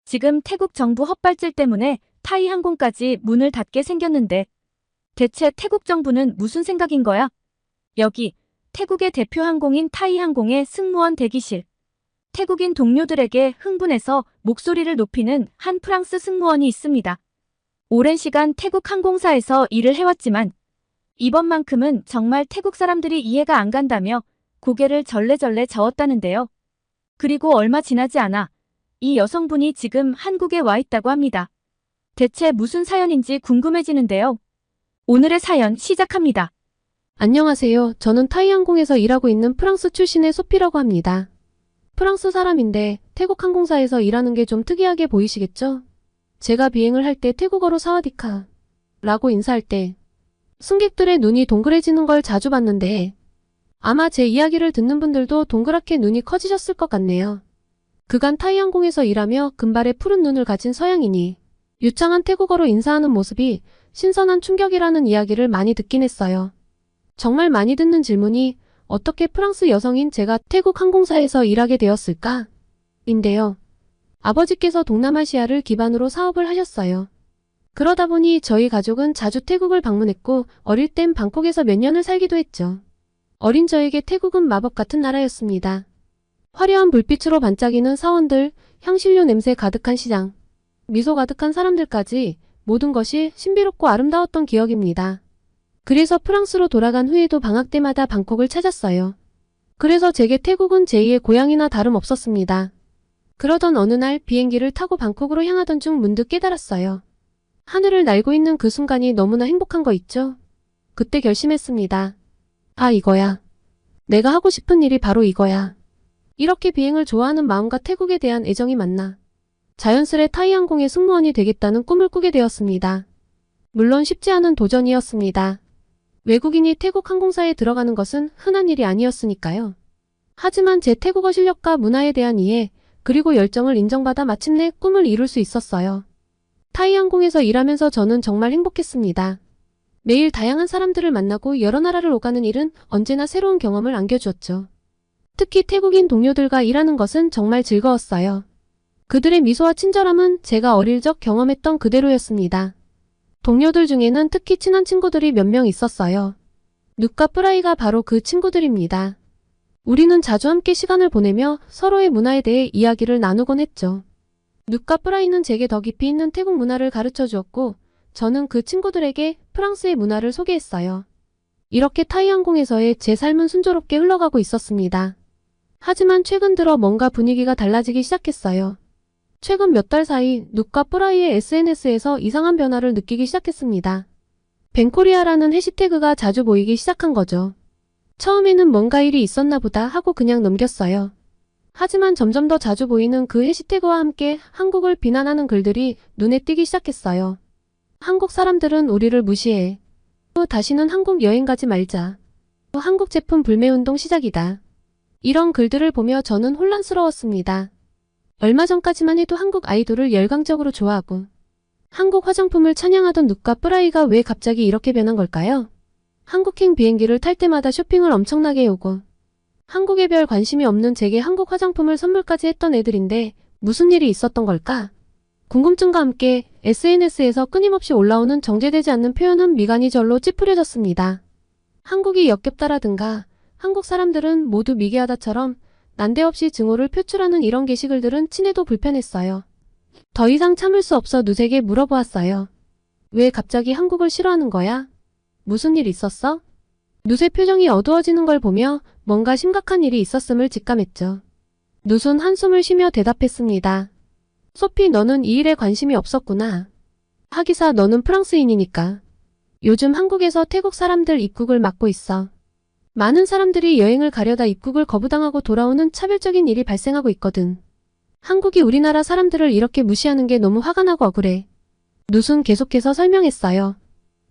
지금 태국 정부 헛발질 때문에 타이 항공까지 문을 닫게 생겼는데 대체 태국 정부는 무슨 생각인 거야? 여기 태국의 대표 항공인 타이 항공의 승무원 대기실. 태국인 동료들에게 흥분해서 목소리를 높이는 한 프랑스 승무원이 있습니다. 오랜 시간 태국 항공사에서 일을 해왔지만 이번만큼은 정말 태국 사람들이 이해가 안 간다며 고개를 절레절레 저었다는데요. 그리고 얼마 지나지 않아 이 여성분이 지금 한국에 와 있다고 합니다. 대체 무슨 사연인지 궁금해지는데요. 오늘의 사연 시작합니다. 안녕하세요. 저는 타이항공에서 일하고 있는 프랑스 출신의 소피라고 합니다. 프랑스 사람인데 태국 항공사에서 일하는 게 좀 특이하게 보이시겠죠? 제가 비행을 할 때 태국어로 사와디카 라고 인사할 때 승객들의 눈이 동그래지는 걸 자주 봤는데 아마 제 이야기를 듣는 분들도 동그랗게 눈이 커지셨을 것 같네요. 그간 타이항공에서 일하며 금발의 푸른 눈을 가진 서양인이 유창한 태국어로 인사하는 모습이 신선한 충격이라는 이야기를 많이 듣긴 했어요. 정말 많이 듣는 질문이 어떻게 프랑스 여성인 제가 태국 항공사에서 일하게 되었을까? 인데요. 아버지께서 동남아시아를 기반으로 사업을 하셨어요. 그러다 보니 저희 가족은 자주 태국을 방문했고 어릴 땐 방콕에서 몇 년을 살기도 했죠. 어린 저에게 태국은 마법 같은 나라였습니다. 화려한 불빛으로 반짝이는 사원들, 향신료 냄새 가득한 시장, 미소 가득한 사람들까지 모든 것이 신비롭고 아름다웠던 기억입니다. 그래서 프랑스로 돌아간 후에도 방학 때마다 방콕을 찾았어요. 그래서 제게 태국은 제2의 고향이나 다름없었습니다. 그러던 어느 날 비행기를 타고 방콕으로 향하던 중 문득 깨달았어요. 하늘을 날고 있는 그 순간이 너무나 행복한 거 있죠? 그때 결심했습니다. 아, 이거야. 내가 하고 싶은 일이 바로 이거야. 이렇게 비행을 좋아하는 마음과 태국에 대한 애정이 만나 자연스레 타이항공의 승무원이 되겠다는 꿈을 꾸게 되었습니다. 물론 쉽지 않은 도전이었습니다. 외국인이 태국 항공사에 들어가는 것은 흔한 일이 아니었으니까요. 하지만 제 태국어 실력과 문화에 대한 이해, 그리고 열정을 인정받아 마침내 꿈을 이룰 수 있었어요. 타이항공에서 일하면서 저는 정말 행복했습니다. 매일 다양한 사람들을 만나고 여러 나라를 오가는 일은 언제나 새로운 경험을 안겨주었죠. 특히 태국인 동료들과 일하는 것은 정말 즐거웠어요. 그들의 미소와 친절함은 제가 어릴 적 경험했던 그대로였습니다. 동료들 중에는 특히 친한 친구들이 몇 명 있었어요. 눕과 뿌라이가 바로 그 친구들입니다. 우리는 자주 함께 시간을 보내며 서로의 문화에 대해 이야기를 나누곤 했죠. 눕과 뿌라이는 제게 더 깊이 있는 태국 문화를 가르쳐 주었고 저는 그 친구들에게 프랑스의 문화를 소개했어요. 이렇게 타이항공에서의 제 삶은 순조롭게 흘러가고 있었습니다. 하지만 최근 들어 뭔가 분위기가 달라지기 시작했어요. 최근 몇 달 사이 눕과 뿌라이의 SNS에서 이상한 변화를 느끼기 시작했습니다. 벤코리아라는 해시태그가 자주 보이기 시작한 거죠. 처음에는 뭔가 일이 있었나 보다 하고 그냥 넘겼어요. 하지만 점점 더 자주 보이는 그 해시태그와 함께 한국을 비난하는 글들이 눈에 띄기 시작했어요. 한국 사람들은 우리를 무시해. 다시는 한국 여행 가지 말자. 한국 제품 불매운동 시작이다. 이런 글들을 보며 저는 혼란스러웠습니다. 얼마 전까지만 해도 한국 아이돌을 열광적으로 좋아하고 한국 화장품을 찬양하던 눕과 뿌라이가 왜 갑자기 이렇게 변한 걸까요? 한국행 비행기를 탈 때마다 쇼핑을 엄청나게 해오고 한국에 별 관심이 없는 제게 한국 화장품을 선물까지 했던 애들인데 무슨 일이 있었던 걸까? 궁금증과 함께 SNS에서 끊임없이 올라오는 정제되지 않는 표현은 미간이 절로 찌푸려졌습니다. 한국이 역겹다라든가 한국 사람들은 모두 미개하다처럼 난데없이 증오를 표출하는 이런 게시글들은 친해도 불편했어요. 더 이상 참을 수 없어 누색에 물어보았어요. 왜 갑자기 한국을 싫어하는 거야? 무슨 일 있었어? 누의 표정이 어두워지는 걸 보며 뭔가 심각한 일이 있었음을 직감했죠. 누은 한숨을 쉬며 대답했습니다. 소피, 너는 이 일에 관심이 없었구나. 하기사 너는 프랑스인이니까. 요즘 한국에서 태국 사람들 입국을 막고 있어. 많은 사람들이 여행을 가려다 입국을 거부당하고 돌아오는 차별적인 일이 발생하고 있거든. 한국이 우리나라 사람들을 이렇게 무시하는 게 너무 화가 나고 억울해. 누은 계속해서 설명했어요.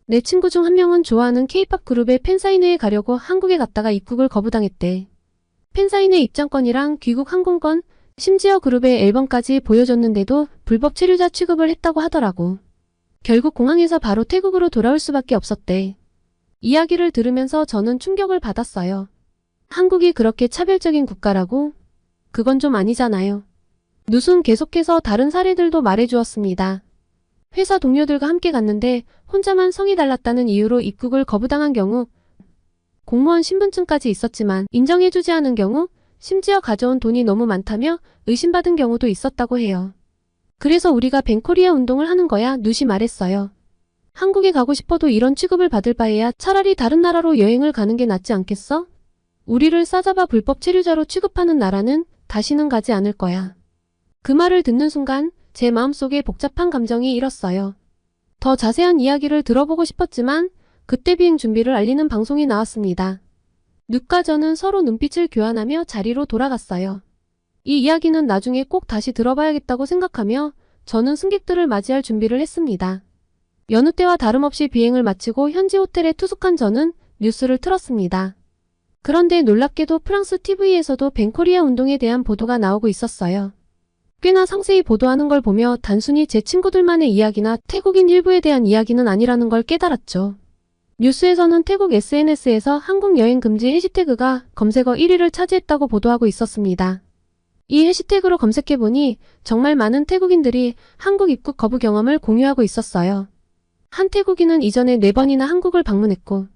내 친구 중 한 명은 좋아하는 K-팝 그룹의 팬사인회에 가려고 한국에 갔다가 입국을 거부당했대. 팬사인회 입장권이랑 귀국 항공권, 심지어 그룹의 앨범까지 보여줬는데도 불법 체류자 취급을 했다고 하더라고. 결국 공항에서 바로 태국으로 돌아올 수밖에 없었대. 이야기를 들으면서 저는 충격을 받았어요. 한국이 그렇게 차별적인 국가라고? 그건 좀 아니잖아요. 누수는 계속해서 다른 사례들도 말해주었습니다. 회사 동료들과 함께 갔는데 혼자만 성이 달랐다는 이유로 입국을 거부당한 경우, 공무원 신분증까지 있었지만 인정해주지 않은 경우, 심지어 가져온 돈이 너무 많다며 의심받은 경우도 있었다고 해요. 그래서 우리가 뱅코리아 운동을 하는 거야, 누시 말했어요. 한국에 가고 싶어도 이런 취급을 받을 바에야 차라리 다른 나라로 여행을 가는 게 낫지 않겠어? 우리를 싸잡아 불법 체류자로 취급하는 나라는 다시는 가지 않을 거야. 그 말을 듣는 순간 제 마음속에 복잡한 감정이 일었어요. 더 자세한 이야기를 들어보고 싶었지만 그때 비행 준비를 알리는 방송이 나왔습니다. 눅과 저는 서로 눈빛을 교환하며 자리로 돌아갔어요. 이 이야기는 나중에 꼭 다시 들어봐야겠다고 생각하며 저는 승객들을 맞이할 준비를 했습니다. 여느 때와 다름없이 비행을 마치고 현지 호텔에 투숙한 저는 뉴스를 틀었습니다. 그런데 놀랍게도 프랑스 TV에서도 뱅코리아 운동에 대한 보도가 나오고 있었어요. 꽤나 상세히 보도하는 걸 보며 단순히 제 친구들만의 이야기나 태국인 일부에 대한 이야기는 아니라는 걸 깨달았죠. 뉴스에서는 태국 SNS에서 한국 여행 금지 해시태그가 검색어 1위를 차지했다고 보도하고 있었습니다. 이 해시태그로 검색해보니 정말 많은 태국인들이 한국 입국 거부 경험을 공유하고 있었어요. 한 태국인은 이전에 4번이나 한국을 방문했고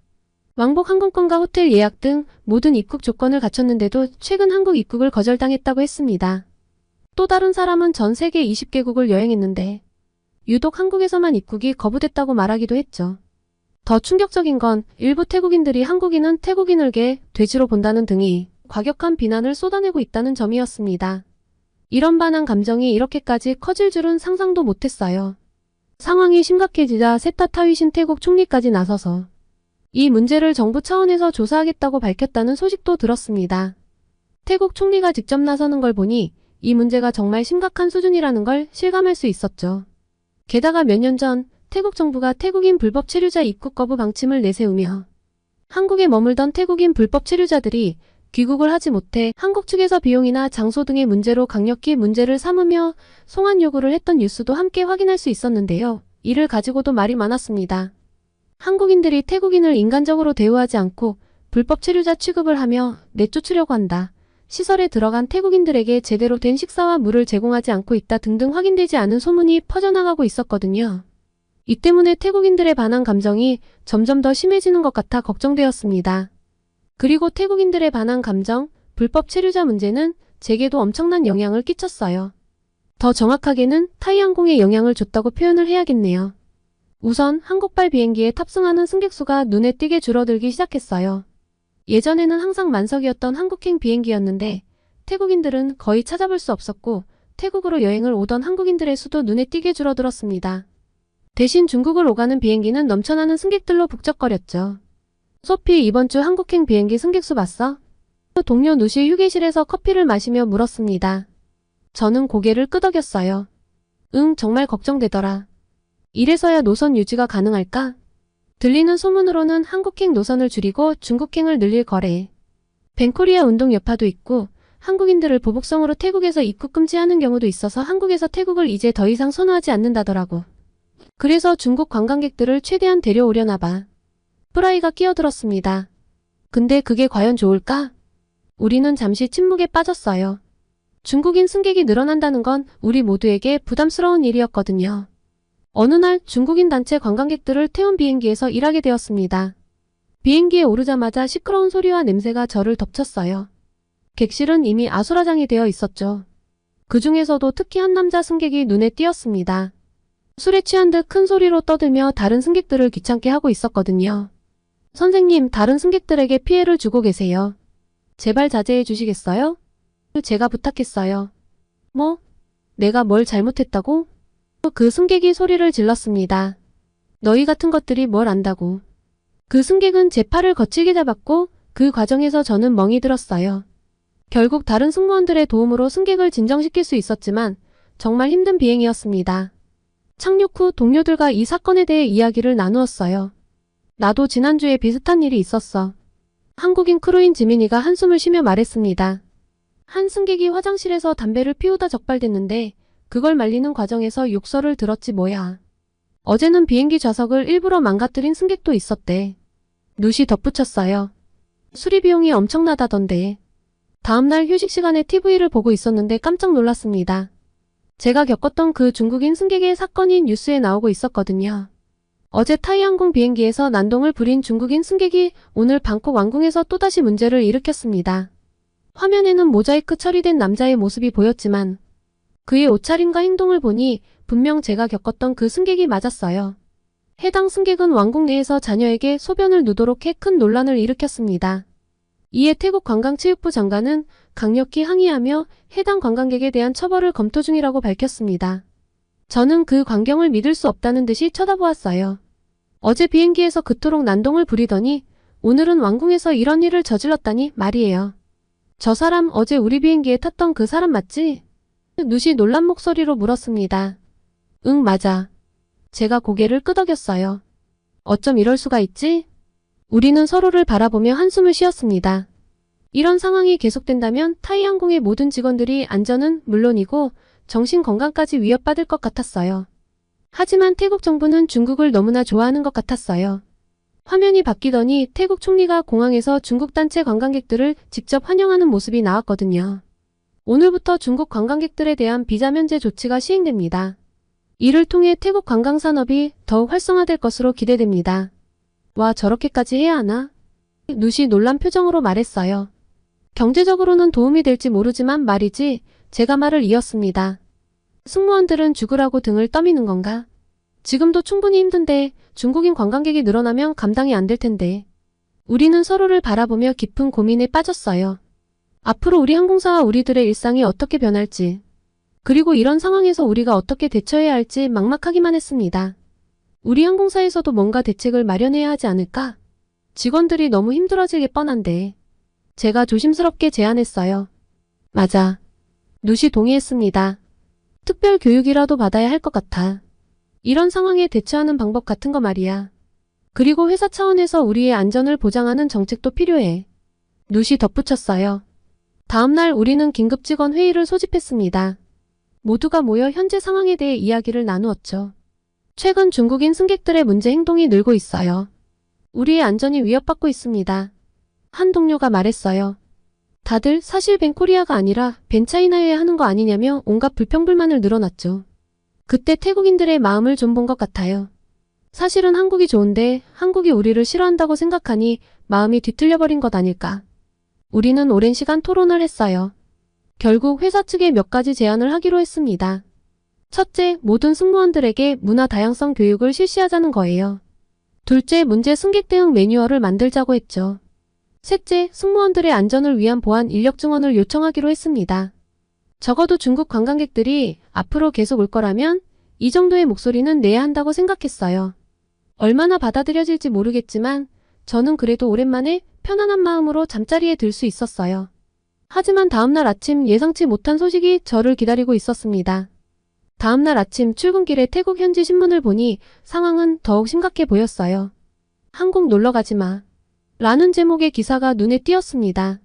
왕복 항공권과 호텔 예약 등 모든 입국 조건을 갖췄는데도 최근 한국 입국을 거절당했다고 했습니다. 또 다른 사람은 전 세계 20개국을 여행했는데 유독 한국에서만 입국이 거부됐다고 말하기도 했죠. 더 충격적인 건 일부 태국인들이 한국인은 태국인을게 돼지로 본다는 등이 과격한 비난을 쏟아내고 있다는 점이었습니다. 이런 반한 감정이 이렇게까지 커질 줄은 상상도 못했어요. 상황이 심각해지자 세타 타위신 태국 총리까지 나서서 이 문제를 정부 차원에서 조사하겠다고 밝혔다는 소식도 들었습니다. 태국 총리가 직접 나서는 걸 보니 이 문제가 정말 심각한 수준이라는 걸 실감할 수 있었죠. 게다가 몇 년 전 태국 정부가 태국인 불법 체류자 입국 거부 방침을 내세우며 한국에 머물던 태국인 불법 체류자들이 귀국을 하지 못해 한국 측에서 비용이나 장소 등의 문제로 강력히 문제를 삼으며 송환 요구를 했던 뉴스도 함께 확인할 수 있었는데요. 이를 가지고도 말이 많았습니다. 한국인들이 태국인을 인간적으로 대우하지 않고 불법 체류자 취급을 하며 내쫓으려고 한다. 시설에 들어간 태국인들에게 제대로 된 식사와 물을 제공하지 않고 있다 등등 확인되지 않은 소문이 퍼져나가고 있었거든요. 이 때문에 태국인들의 반한 감정이 점점 더 심해지는 것 같아 걱정되었습니다. 그리고 태국인들의 반한 감정, 불법 체류자 문제는 제게도 엄청난 영향을 끼쳤어요. 더 정확하게는 타이항공에 영향을 줬다고 표현을 해야겠네요. 우선 한국발 비행기에 탑승하는 승객 수가 눈에 띄게 줄어들기 시작했어요. 예전에는 항상 만석이었던 한국행 비행기였는데 태국인들은 거의 찾아볼 수 없었고 태국으로 여행을 오던 한국인들의 수도 눈에 띄게 줄어들었습니다. 대신 중국을 오가는 비행기는 넘쳐나는 승객들로 북적거렸죠. 소피, 이번 주 한국행 비행기 승객수 봤어? 동료 누시 휴게실에서 커피를 마시며 물었습니다. 저는 고개를 끄덕였어요. 응, 정말 걱정되더라. 이래서야 노선 유지가 가능할까? 들리는 소문으로는 한국행 노선을 줄이고 중국행을 늘릴 거래. 뱅코리아 운동 여파도 있고 한국인들을 보복성으로 태국에서 입국 금지하는 경우도 있어서 한국에서 태국을 이제 더 이상 선호하지 않는다더라고. 그래서 중국 관광객들을 최대한 데려오려나 봐. 프라이가 끼어들었습니다. 근데 그게 과연 좋을까? 우리는 잠시 침묵에 빠졌어요. 중국인 승객이 늘어난다는 건 우리 모두에게 부담스러운 일이었거든요. 어느 날 중국인 단체 관광객들을 태운 비행기에서 일하게 되었습니다. 비행기에 오르자마자 시끄러운 소리와 냄새가 저를 덮쳤어요. 객실은 이미 아수라장이 되어 있었죠. 그 중에서도 특히 한 남자 승객이 눈에 띄었습니다. 술에 취한 듯 큰 소리로 떠들며 다른 승객들을 귀찮게 하고 있었거든요. 선생님, 다른 승객들에게 피해를 주고 계세요. 제발 자제해 주시겠어요? 제가 부탁했어요. 뭐? 내가 뭘 잘못했다고? 그 승객이 소리를 질렀습니다. 너희 같은 것들이 뭘 안다고. 그 승객은 제 팔을 거칠게 잡았고 그 과정에서 저는 멍이 들었어요. 결국 다른 승무원들의 도움으로 승객을 진정시킬 수 있었지만 정말 힘든 비행이었습니다. 착륙 후 동료들과 이 사건에 대해 이야기를 나누었어요. 나도 지난주에 비슷한 일이 있었어. 한국인 크루인 지민이가 한숨을 쉬며 말했습니다. 한 승객이 화장실에서 담배를 피우다 적발됐는데 그걸 말리는 과정에서 욕설을 들었지 뭐야. 어제는 비행기 좌석을 일부러 망가뜨린 승객도 있었대. 누시 덧붙였어요. 수리 비용이 엄청나다던데. 다음날 휴식 시간에 TV를 보고 있었는데 깜짝 놀랐습니다. 제가 겪었던 그 중국인 승객의 사건이 뉴스에 나오고 있었거든요. 어제 타이항공 비행기에서 난동을 부린 중국인 승객이 오늘 방콕 왕궁에서 또다시 문제를 일으켰습니다. 화면에는 모자이크 처리된 남자의 모습이 보였지만 그의 옷차림과 행동을 보니 분명 제가 겪었던 그 승객이 맞았어요. 해당 승객은 왕궁 내에서 자녀에게 소변을 누도록 해 큰 논란을 일으켰습니다. 이에 태국 관광체육부 장관은 강력히 항의하며 해당 관광객에 대한 처벌을 검토 중이라고 밝혔습니다. 저는 그 광경을 믿을 수 없다는 듯이 쳐다보았어요. 어제 비행기에서 그토록 난동을 부리더니 오늘은 왕궁에서 이런 일을 저질렀다니 말이에요. 저 사람 어제 우리 비행기에 탔던 그 사람 맞지? 누시 놀란 목소리로 물었습니다. 응, 맞아. 제가 고개를 끄덕였어요. 어쩜 이럴 수가 있지? 우리는 서로를 바라보며 한숨을 쉬었습니다. 이런 상황이 계속된다면 타이항공의 모든 직원들이 안전은 물론이고 정신 건강까지 위협받을 것 같았어요. 하지만 태국 정부는 중국을 너무나 좋아하는 것 같았어요. 화면이 바뀌더니 태국 총리가 공항에서 중국 단체 관광객들을 직접 환영하는 모습이 나왔거든요. 오늘부터 중국 관광객들에 대한 비자 면제 조치가 시행됩니다. 이를 통해 태국 관광산업이 더욱 활성화될 것으로 기대됩니다. 와, 저렇게까지 해야 하나? 누시 놀란 표정으로 말했어요. 경제적으로는 도움이 될지 모르지만 말이지, 제가 말을 이었습니다. 승무원들은 죽으라고 등을 떠미는 건가? 지금도 충분히 힘든데 중국인 관광객이 늘어나면 감당이 안 될 텐데. 우리는 서로를 바라보며 깊은 고민에 빠졌어요. 앞으로 우리 항공사와 우리들의 일상이 어떻게 변할지, 그리고 이런 상황에서 우리가 어떻게 대처해야 할지 막막하기만 했습니다. 우리 항공사에서도 뭔가 대책을 마련해야 하지 않을까? 직원들이 너무 힘들어지게 뻔한데. 제가 조심스럽게 제안했어요. 맞아. 누시 동의했습니다. 특별 교육이라도 받아야 할 것 같아. 이런 상황에 대처하는 방법 같은 거 말이야. 그리고 회사 차원에서 우리의 안전을 보장하는 정책도 필요해. 누시 덧붙였어요. 다음날 우리는 긴급 직원 회의를 소집했습니다. 모두가 모여 현재 상황에 대해 이야기를 나누었죠. 최근 중국인 승객들의 문제 행동이 늘고 있어요. 우리의 안전이 위협받고 있습니다. 한 동료가 말했어요. 다들 사실 벤코리아가 아니라 벤차이나여야 하는 거 아니냐며 온갖 불평불만을 늘어놨죠. 그때 태국인들의 마음을 좀 본 것 같아요. 사실은 한국이 좋은데 한국이 우리를 싫어한다고 생각하니 마음이 뒤틀려버린 것 아닐까. 우리는 오랜 시간 토론을 했어요. 결국 회사 측에 몇 가지 제안을 하기로 했습니다. 첫째, 모든 승무원들에게 문화 다양성 교육을 실시하자는 거예요. 둘째, 문제 승객 대응 매뉴얼을 만들자고 했죠. 셋째, 승무원들의 안전을 위한 보안 인력 증원을 요청하기로 했습니다. 적어도 중국 관광객들이 앞으로 계속 올 거라면 이 정도의 목소리는 내야 한다고 생각했어요. 얼마나 받아들여질지 모르겠지만 저는 그래도 오랜만에 편안한 마음으로 잠자리에 들 수 있었어요. 하지만 다음날 아침 예상치 못한 소식이 저를 기다리고 있었습니다. 다음날 아침 출근길에 태국 현지 신문을 보니 상황은 더욱 심각해 보였어요. 한국 놀러 가지 마. 라는 제목의 기사가 눈에 띄었습니다.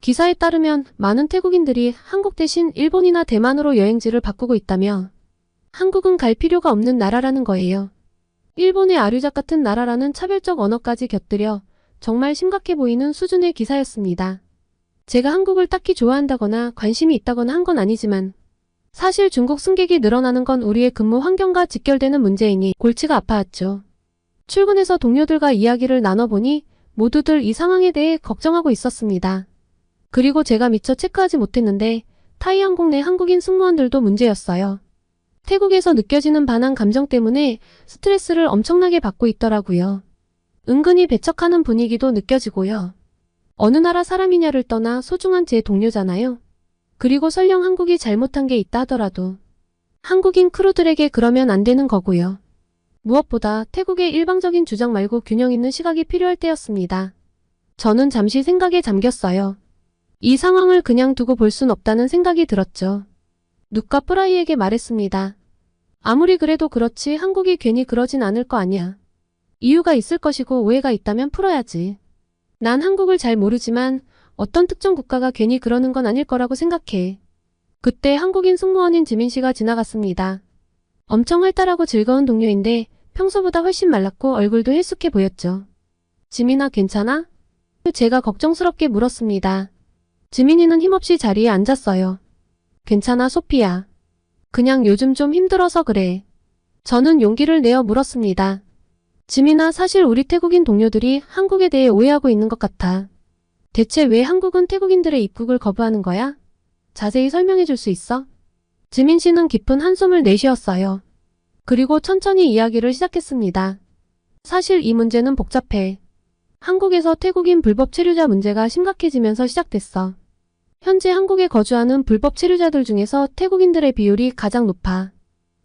기사에 따르면 많은 태국인들이 한국 대신 일본이나 대만으로 여행지를 바꾸고 있다며 한국은 갈 필요가 없는 나라라는 거예요. 일본의 아류작 같은 나라라는 차별적 언어까지 곁들여 정말 심각해 보이는 수준의 기사였습니다. 제가 한국을 딱히 좋아한다거나 관심이 있다거나 한 건 아니지만 사실 중국 승객이 늘어나는 건 우리의 근무 환경과 직결되는 문제이니 골치가 아파왔죠. 출근해서 동료들과 이야기를 나눠보니 모두들 이 상황에 대해 걱정하고 있었습니다. 그리고 제가 미처 체크하지 못했는데 타이항공 내 한국인 승무원들도 문제였어요. 태국에서 느껴지는 반항 감정 때문에 스트레스를 엄청나게 받고 있더라고요. 은근히 배척하는 분위기도 느껴지고요. 어느 나라 사람이냐를 떠나 소중한 제 동료잖아요. 그리고 설령 한국이 잘못한 게 있다 하더라도 한국인 크루들에게 그러면 안 되는 거고요. 무엇보다 태국의 일방적인 주장 말고 균형 있는 시각이 필요할 때였습니다. 저는 잠시 생각에 잠겼어요. 이 상황을 그냥 두고 볼 순 없다는 생각이 들었죠. 누카 프라이에게 말했습니다. 아무리 그래도 그렇지 한국이 괜히 그러진 않을 거 아니야. 이유가 있을 것이고 오해가 있다면 풀어야지. 난 한국을 잘 모르지만 어떤 특정 국가가 괜히 그러는 건 아닐 거라고 생각해. 그때 한국인 승무원인 지민 씨가 지나갔습니다. 엄청 활달하고 즐거운 동료인데 평소보다 훨씬 말랐고 얼굴도 헬쑥해 보였죠. 지민아, 괜찮아? 제가 걱정스럽게 물었습니다. 지민이는 힘없이 자리에 앉았어요. 괜찮아, 소피야. 그냥 요즘 좀 힘들어서 그래. 저는 용기를 내어 물었습니다. 지민아, 사실 우리 태국인 동료들이 한국에 대해 오해하고 있는 것 같아. 대체 왜 한국은 태국인들의 입국을 거부하는 거야? 자세히 설명해 줄 수 있어? 지민 씨는 깊은 한숨을 내쉬었어요. 그리고 천천히 이야기를 시작했습니다. 사실 이 문제는 복잡해. 한국에서 태국인 불법 체류자 문제가 심각해지면서 시작됐어. 현재 한국에 거주하는 불법 체류자들 중에서 태국인들의 비율이 가장 높아.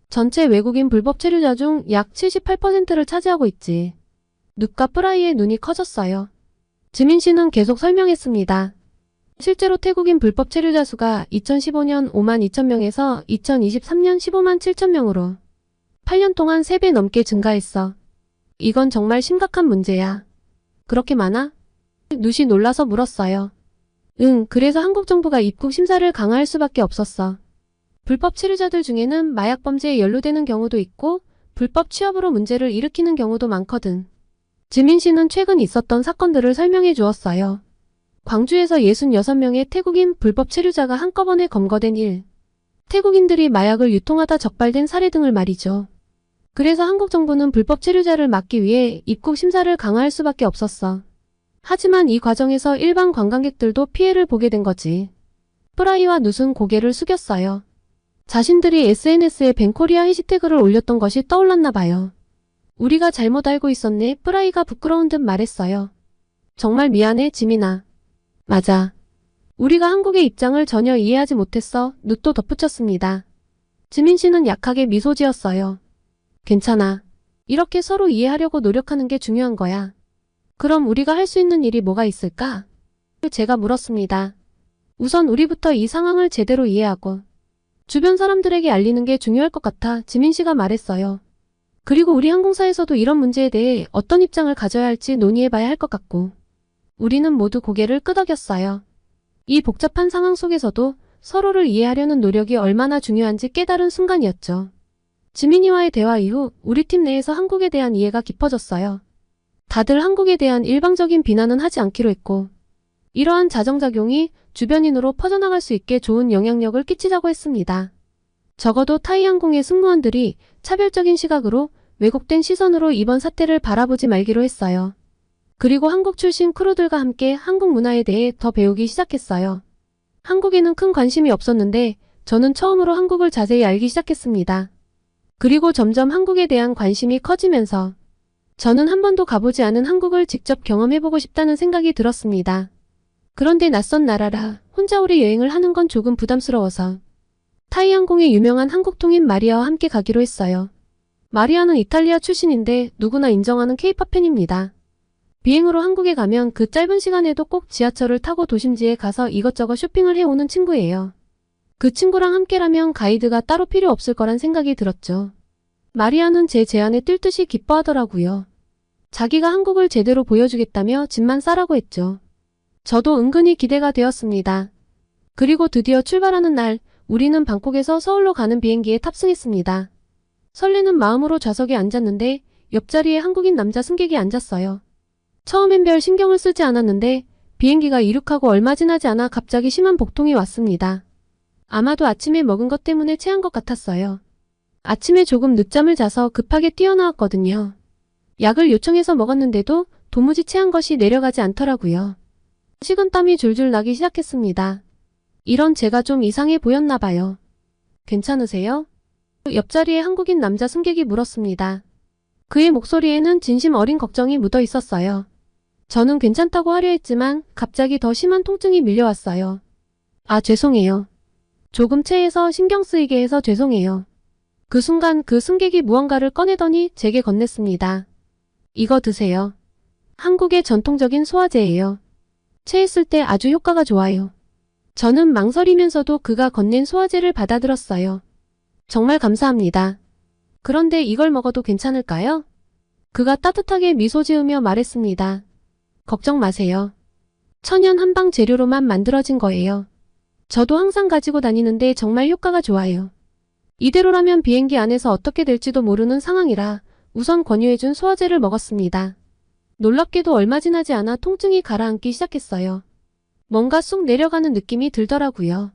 전체 외국인 불법 체류자 중 약 78%를 차지하고 있지. 눕과 프라이의 눈이 커졌어요. 지민 씨는 계속 설명했습니다. 실제로 태국인 불법 체류자 수가 2015년 5만 2천 명에서 2023년 15만 7천 명으로 8년 동안 3배 넘게 증가했어. 이건 정말 심각한 문제야. 그렇게 많아? 누시 놀라서 물었어요. 응, 그래서 한국 정부가 입국 심사를 강화할 수밖에 없었어. 불법 체류자들 중에는 마약 범죄에 연루되는 경우도 있고 불법 취업으로 문제를 일으키는 경우도 많거든. 지민 씨는 최근 있었던 사건들을 설명해 주었어요. 광주에서 66명의 태국인 불법 체류자가 한꺼번에 검거된 일. 태국인들이 마약을 유통하다 적발된 사례 등을 말이죠. 그래서 한국 정부는 불법 체류자를 막기 위해 입국 심사를 강화할 수밖에 없었어. 하지만 이 과정에서 일반 관광객들도 피해를 보게 된 거지. 프라이와 눕은 고개를 숙였어요. 자신들이 SNS에 벤코리아 해시태그를 올렸던 것이 떠올랐나 봐요. 우리가 잘못 알고 있었네. 프라이가 부끄러운 듯 말했어요. 정말 미안해, 지민아. 맞아. 우리가 한국의 입장을 전혀 이해하지 못했어. 눕도 덧붙였습니다. 지민 씨는 약하게 미소 지었어요. 괜찮아. 이렇게 서로 이해하려고 노력하는 게 중요한 거야. 그럼 우리가 할 수 있는 일이 뭐가 있을까? 제가 물었습니다. 우선 우리부터 이 상황을 제대로 이해하고 주변 사람들에게 알리는 게 중요할 것 같아 지민 씨가 말했어요. 그리고 우리 항공사에서도 이런 문제에 대해 어떤 입장을 가져야 할지 논의해봐야 할 것 같고. 우리는 모두 고개를 끄덕였어요. 이 복잡한 상황 속에서도 서로를 이해하려는 노력이 얼마나 중요한지 깨달은 순간이었죠. 지민이와의 대화 이후 우리 팀 내에서 한국에 대한 이해가 깊어졌어요. 다들 한국에 대한 일방적인 비난은 하지 않기로 했고 이러한 자정작용이 주변인으로 퍼져나갈 수 있게 좋은 영향력을 끼치자고 했습니다. 적어도 타이항공의 승무원들이 차별적인 시각으로 왜곡된 시선으로 이번 사태를 바라보지 말기로 했어요. 그리고 한국 출신 크루들과 함께 한국 문화에 대해 더 배우기 시작했어요. 한국에는 큰 관심이 없었는데 저는 처음으로 한국을 자세히 알기 시작했습니다. 그리고 점점 한국에 대한 관심이 커지면서 저는 한 번도 가보지 않은 한국을 직접 경험해보고 싶다는 생각이 들었습니다. 그런데 낯선 나라라 혼자 오래 여행을 하는 건 조금 부담스러워서 타이항공의 유명한 한국통인 마리아와 함께 가기로 했어요. 마리아는 이탈리아 출신인데 누구나 인정하는 케이팝 팬입니다. 비행으로 한국에 가면 그 짧은 시간에도 꼭 지하철을 타고 도심지에 가서 이것저것 쇼핑을 해오는 친구예요. 그 친구랑 함께라면 가이드가 따로 필요 없을 거란 생각이 들었죠. 마리아는 제 제안에 뛸 듯이 기뻐하더라고요. 자기가 한국을 제대로 보여주겠다며 짐만 싸라고 했죠. 저도 은근히 기대가 되었습니다. 그리고 드디어 출발하는 날 우리는 방콕에서 서울로 가는 비행기에 탑승했습니다. 설레는 마음으로 좌석에 앉았는데 옆자리에 한국인 남자 승객이 앉았어요. 처음엔 별 신경을 쓰지 않았는데 비행기가 이륙하고 얼마 지나지 않아 갑자기 심한 복통이 왔습니다. 아마도 아침에 먹은 것 때문에 체한 것 같았어요. 아침에 조금 늦잠을 자서 급하게 뛰어나왔거든요. 약을 요청해서 먹었는데도 도무지 체한 것이 내려가지 않더라고요. 식은땀이 줄줄 나기 시작했습니다. 이런 제가 좀 이상해 보였나 봐요. 괜찮으세요? 옆자리에 한국인 남자 승객이 물었습니다. 그의 목소리에는 진심 어린 걱정이 묻어 있었어요. 저는 괜찮다고 하려 했지만 갑자기 더 심한 통증이 밀려왔어요. 아, 죄송해요. 조금 체해서 신경 쓰이게 해서 죄송해요. 그 순간 그 승객이 무언가를 꺼내더니 제게 건넸습니다. 이거 드세요. 한국의 전통적인 소화제예요. 체했을 때 아주 효과가 좋아요. 저는 망설이면서도 그가 건넨 소화제를 받아들었어요. 정말 감사합니다. 그런데 이걸 먹어도 괜찮을까요? 그가 따뜻하게 미소 지으며 말했습니다. 걱정 마세요. 천연 한방 재료로만 만들어진 거예요. 저도 항상 가지고 다니는데 정말 효과가 좋아요. 이대로라면 비행기 안에서 어떻게 될지도 모르는 상황이라 우선 권유해준 소화제를 먹었습니다. 놀랍게도 얼마 지나지 않아 통증이 가라앉기 시작했어요. 뭔가 쑥 내려가는 느낌이 들더라고요.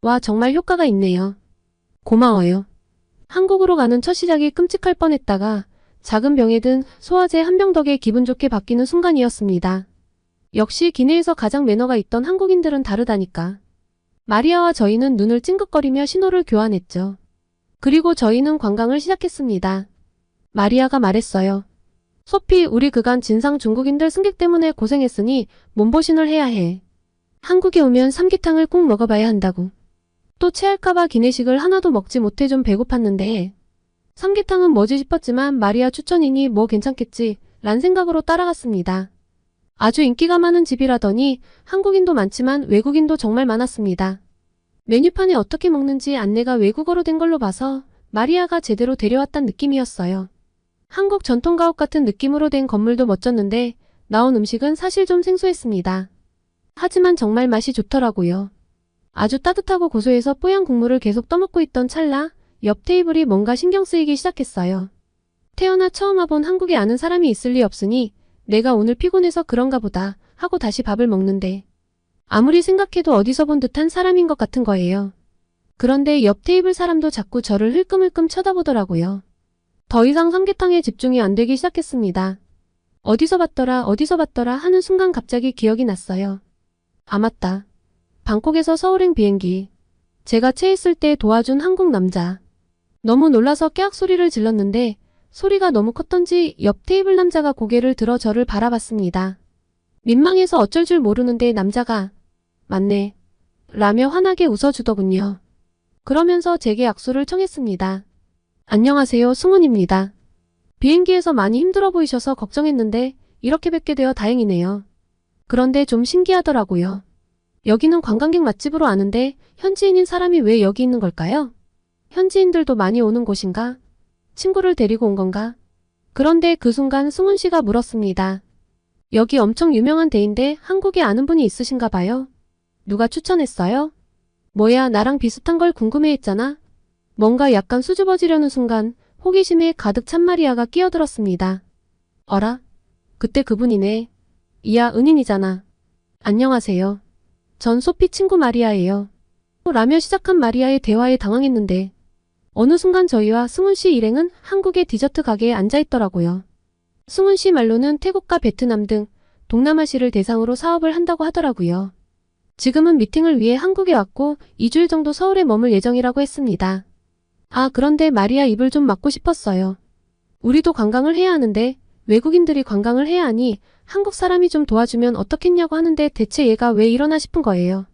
와, 정말 효과가 있네요. 고마워요. 한국으로 가는 첫 시작이 끔찍할 뻔했다가 작은 병에 든 소화제 한 병 덕에 기분 좋게 바뀌는 순간이었습니다. 역시 기내에서 가장 매너가 있던 한국인들은 다르다니까. 마리아와 저희는 눈을 찡긋거리며 신호를 교환했죠. 그리고 저희는 관광을 시작했습니다. 마리아가 말했어요. 소피, 우리 그간 진상 중국인들 승객 때문에 고생했으니 몸보신을 해야 해. 한국에 오면 삼계탕을 꼭 먹어봐야 한다고. 또 체할까봐 기내식을 하나도 먹지 못해 좀 배고팠는데 삼계탕은 뭐지 싶었지만 마리아 추천이니 뭐 괜찮겠지 란 생각으로 따라갔습니다. 아주 인기가 많은 집이라더니 한국인도 많지만 외국인도 정말 많았습니다. 메뉴판에 어떻게 먹는지 안내가 외국어로 된 걸로 봐서 마리아가 제대로 데려왔단 느낌이었어요. 한국 전통가옥 같은 느낌으로 된 건물도 멋졌는데 나온 음식은 사실 좀 생소했습니다. 하지만 정말 맛이 좋더라고요. 아주 따뜻하고 고소해서 뽀얀 국물을 계속 떠먹고 있던 찰나 옆 테이블이 뭔가 신경 쓰이기 시작했어요. 태어나 처음 와본 한국에 아는 사람이 있을 리 없으니 내가 오늘 피곤해서 그런가 보다 하고 다시 밥을 먹는데 아무리 생각해도 어디서 본 듯한 사람인 것 같은 거예요. 그런데 옆 테이블 사람도 자꾸 저를 흘끔흘끔 쳐다보더라고요. 더 이상 삼계탕에 집중이 안 되기 시작했습니다. 어디서 봤더라 하는 순간 갑자기 기억이 났어요. 아 맞다. 방콕에서 서울행 비행기. 제가 체했을 때 도와준 한국 남자. 너무 놀라서 깨악 소리를 질렀는데 소리가 너무 컸던지 옆 테이블 남자가 고개를 들어 저를 바라봤습니다. 민망해서 어쩔 줄 모르는데 남자가 맞네 라며 환하게 웃어주더군요. 그러면서 제게 악수를 청했습니다. 안녕하세요, 승훈입니다. 비행기에서 많이 힘들어 보이셔서 걱정했는데 이렇게 뵙게 되어 다행이네요. 그런데 좀 신기하더라고요. 여기는 관광객 맛집으로 아는데 현지인인 사람이 왜 여기 있는 걸까요? 현지인들도 많이 오는 곳인가? 친구를 데리고 온 건가? 그런데 그 순간 승훈 씨가 물었습니다. 여기 엄청 유명한 데인데 한국에 아는 분이 있으신가 봐요? 누가 추천했어요? 뭐야, 나랑 비슷한 걸 궁금해했잖아. 뭔가 약간 수줍어지려는 순간 호기심에 가득 찬 마리아가 끼어들었습니다. 어라? 그때 그분이네. 이야, 은인이잖아. 안녕하세요. 전 소피 친구 마리아예요. 라며 시작한 마리아의 대화에 당황했는데 어느 순간 저희와 승훈 씨 일행은 한국의 디저트 가게에 앉아있더라고요. 승훈 씨 말로는 태국과 베트남 등 동남아시를 대상으로 사업을 한다고 하더라고요. 지금은 미팅을 위해 한국에 왔고 2주일 정도 서울에 머물 예정이라고 했습니다. 아, 그런데 마리아 입을 좀 막고 싶었어요. 우리도 관광을 해야 하는데 외국인들이 관광을 해야 하니 한국 사람이 좀 도와주면 어떻겠냐고 하는데 대체 얘가 왜 이러나 싶은 거예요.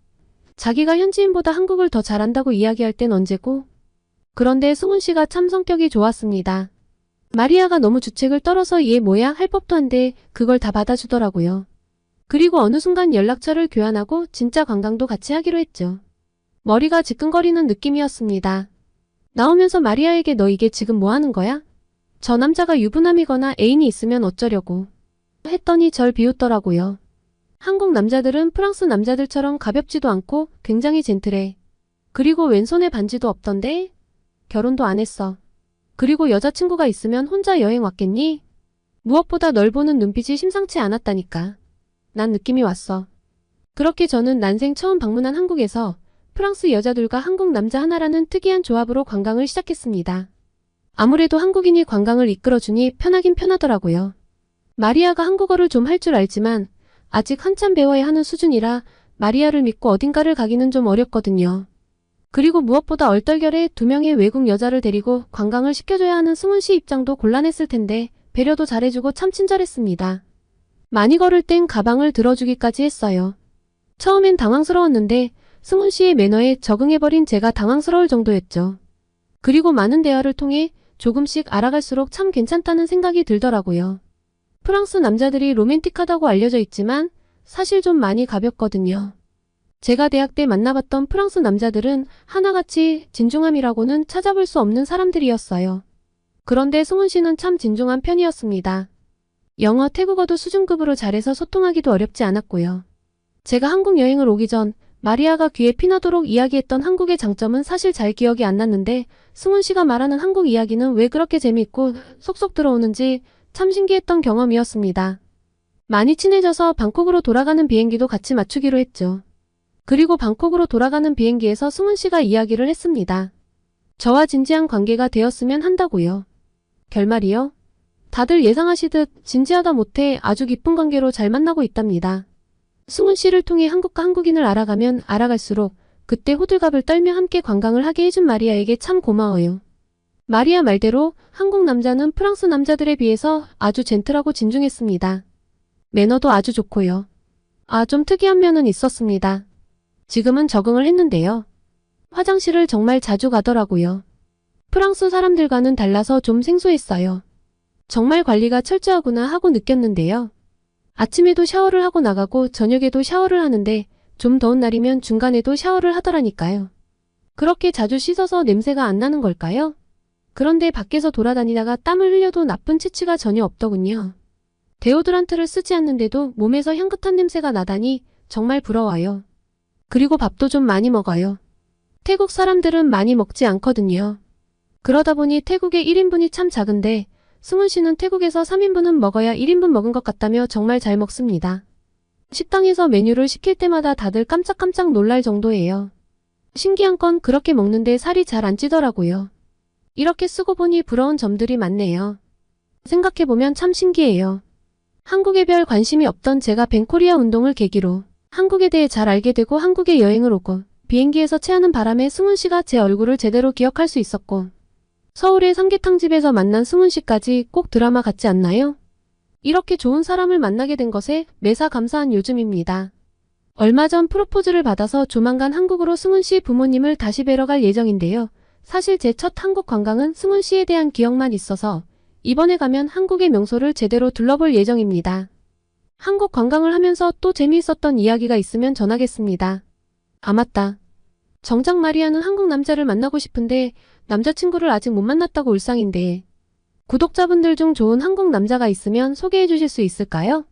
자기가 현지인보다 한국을 더 잘한다고 이야기할 땐 언제고? 그런데 승훈 씨가 참 성격이 좋았습니다. 마리아가 너무 주책을 떨어서 얘 뭐야 할 법도 한데 그걸 다 받아주더라고요. 그리고 어느 순간 연락처를 교환하고 진짜 관광도 같이 하기로 했죠. 머리가 지끈거리는 느낌이었습니다. 나오면서 마리아에게 너 이게 지금 뭐 하는 거야? 저 남자가 유부남이거나 애인이 있으면 어쩌려고 했더니 절 비웃더라고요. 한국 남자들은 프랑스 남자들처럼 가볍지도 않고 굉장히 젠틀해. 그리고 왼손에 반지도 없던데? 결혼도 안 했어. 그리고 여자친구가 있으면 혼자 여행 왔겠니? 무엇보다 널 보는 눈빛이 심상치 않았다니까. 난 느낌이 왔어. 그렇게 저는 난생 처음 방문한 한국에서 프랑스 여자들과 한국 남자 하나라는 특이한 조합으로 관광을 시작했습니다. 아무래도 한국인이 관광을 이끌어주니 편하긴 편하더라고요. 마리아가 한국어를 좀 할 줄 알지만 아직 한참 배워야 하는 수준이라 마리아를 믿고 어딘가를 가기는 좀 어렵거든요. 그리고 무엇보다 얼떨결에 2명의 외국 여자를 데리고 관광을 시켜줘야 하는 승훈 씨 입장도 곤란했을 텐데 배려도 잘해주고 참 친절했습니다. 많이 걸을 땐 가방을 들어주기까지 했어요. 처음엔 당황스러웠는데 승훈 씨의 매너에 적응해버린 제가 당황스러울 정도였죠. 그리고 많은 대화를 통해 조금씩 알아갈수록 참 괜찮다는 생각이 들더라고요. 프랑스 남자들이 로맨틱하다고 알려져 있지만 사실 좀 많이 가볍거든요. 제가 대학 때 만나봤던 프랑스 남자들은 하나같이 진중함이라고는 찾아볼 수 없는 사람들이었어요. 그런데 승훈 씨는 참 진중한 편이었습니다. 영어, 태국어도 수준급으로 잘해서 소통하기도 어렵지 않았고요. 제가 한국 여행을 오기 전 마리아가 귀에 피나도록 이야기했던 한국의 장점은 사실 잘 기억이 안 났는데 승훈 씨가 말하는 한국 이야기는 왜 그렇게 재미있고 속속 들어오는지 참 신기했던 경험이었습니다. 많이 친해져서 방콕으로 돌아가는 비행기도 같이 맞추기로 했죠. 그리고 방콕으로 돌아가는 비행기에서 승훈 씨가 이야기를 했습니다. 저와 진지한 관계가 되었으면 한다고요. 결말이요? 다들 예상하시듯 진지하다 못해 아주 깊은 관계로 잘 만나고 있답니다. 승훈 씨를 통해 한국과 한국인을 알아가면 알아갈수록 그때 호들갑을 떨며 함께 관광을 하게 해준 마리아에게 참 고마워요. 마리아 말대로 한국 남자는 프랑스 남자들에 비해서 아주 젠틀하고 진중했습니다. 매너도 아주 좋고요. 좀 특이한 면은 있었습니다. 지금은 적응을 했는데요. 화장실을 정말 자주 가더라고요. 프랑스 사람들과는 달라서 좀 생소했어요. 정말 관리가 철저하구나 하고 느꼈는데요. 아침에도 샤워를 하고 나가고 저녁에도 샤워를 하는데 좀 더운 날이면 중간에도 샤워를 하더라니까요. 그렇게 자주 씻어서 냄새가 안 나는 걸까요? 그런데 밖에서 돌아다니다가 땀을 흘려도 나쁜 치취가 전혀 없더군요. 데오드란트를 쓰지 않는데도 몸에서 향긋한 냄새가 나다니 정말 부러워요. 그리고 밥도 좀 많이 먹어요. 태국 사람들은 많이 먹지 않거든요. 그러다 보니 태국의 1인분이 참 작은데 승훈 씨는 태국에서 3인분은 먹어야 1인분 먹은 것 같다며 정말 잘 먹습니다. 식당에서 메뉴를 시킬 때마다 다들 깜짝깜짝 놀랄 정도예요. 신기한 건 그렇게 먹는데 살이 잘 안 찌더라고요. 이렇게 쓰고 보니 부러운 점들이 많네요. 생각해보면 참 신기해요. 한국에 별 관심이 없던 제가 벤코리아 운동을 계기로 한국에 대해 잘 알게 되고 한국에 여행을 오고 비행기에서 체하는 바람에 승훈 씨가 제 얼굴을 제대로 기억할 수 있었고 서울의 삼계탕집에서 만난 승훈 씨까지 꼭 드라마 같지 않나요? 이렇게 좋은 사람을 만나게 된 것에 매사 감사한 요즘입니다. 얼마 전 프로포즈를 받아서 조만간 한국으로 승훈 씨 부모님을 다시 뵈러 갈 예정인데요. 사실 제 첫 한국 관광은 승훈 씨에 대한 기억만 있어서 이번에 가면 한국의 명소를 제대로 둘러볼 예정입니다. 한국 관광을 하면서 또 재미있었던 이야기가 있으면 전하겠습니다. 맞다. 정작 마리아는 한국 남자를 만나고 싶은데 남자친구를 아직 못 만났다고 울상인데 구독자분들 중 좋은 한국 남자가 있으면 소개해 주실 수 있을까요?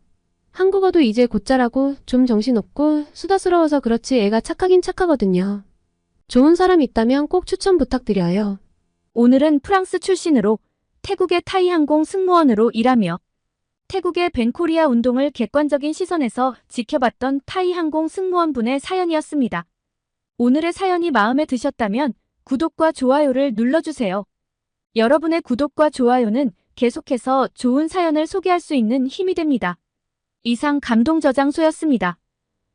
한국어도 이제 곧 잘하고 좀 정신없고 수다스러워서 그렇지 애가 착하긴 착하거든요. 좋은 사람 있다면 꼭 추천 부탁드려요. 오늘은 프랑스 출신으로 태국의 타이항공 승무원으로 일하며 태국의 벤코리아 운동을 객관적인 시선에서 지켜봤던 타이항공 승무원분의 사연이었습니다. 오늘의 사연이 마음에 드셨다면 구독과 좋아요를 눌러주세요. 여러분의 구독과 좋아요는 계속해서 좋은 사연을 소개할 수 있는 힘이 됩니다. 이상 감동저장소였습니다.